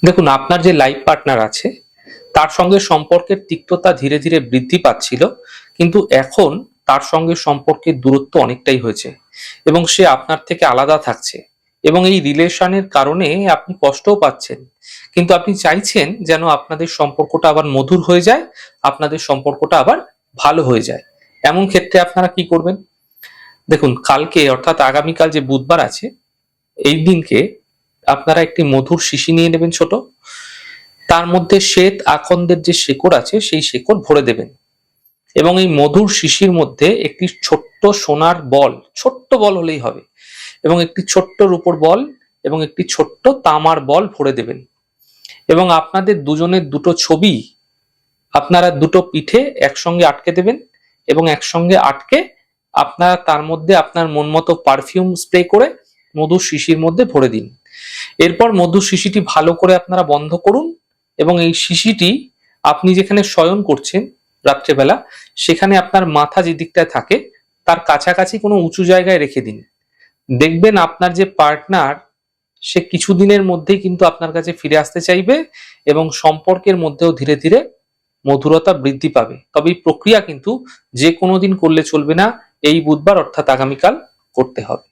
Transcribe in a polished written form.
দেখুন, আপনার যে লাইফ পার্টনার আছে তার সঙ্গে সম্পর্কের তিক্ততা ধীরে ধীরে বৃদ্ধি পাচ্ছিল, কিন্তু এখন তার সঙ্গে সম্পর্কের দূরত্ব অনেকটাই হয়েছে এবং সে আপনার থেকে আলাদা থাকছে এবং এই রিলেশনের কারণে আপনি কষ্টও পাচ্ছেন। কিন্তু আপনি চাইছেন যেন আপনাদের সম্পর্কটা আবার মধুর হয়ে যায়, আপনাদের সম্পর্কটা আবার ভালো হয়ে যায়। এমন ক্ষেত্রে আপনারা কি করবেন? দেখুন, কালকে অর্থাৎ আগামীকাল যে বুধবার আছে, এই দিনকে আপনারা একটি মধুর শিশি নিয়ে নেবেন ছোট, তার মধ্যে শ্বেত আকন্দের যে শেকড় আছে সেই শেকড় ভরে দেবেন এবং এই মধুর শিশির মধ্যে একটি ছোট্ট সোনার বল, ছোট্ট বল হলেই হবে, এবং একটি ছোট্ট রূপোর বল এবং একটি ছোট্ট তামার বল ভরে দেবেন এবং আপনাদের দুজনের দুটো ছবি আপনারা দুটো পিঠে একসঙ্গে আটকে দেবেন এবং একসঙ্গে আটকে আপনারা তার মধ্যে আপনার মন মতো পারফিউম স্প্রে করে মধুর শিশির মধ্যে ভরে দিন। এরপর মধুর শিশিটি ভালো করে আপনারা বন্ধ করুন এবং এই শিশিটি আপনি যেখানে শয়ন করছেন রাত্রেবেলা, সেখানে আপনার মাথা যে দিকটায় থাকে তার কাছাকাছি কোনো উঁচু জায়গায় রেখে দিন। দেখবেন আপনার যে পার্টনার, সে কিছুদিনের মধ্যেই কিন্তু আপনার কাছে ফিরে আসতে চাইবে এবং সম্পর্কের মধ্যেও ধীরে ধীরে মধুরতা বৃদ্ধি পাবে। তবে এই প্রক্রিয়া কিন্তু যে কোনো দিন করলে চলবে না, এই বুধবার অর্থাৎ আগামীকাল করতে হবে।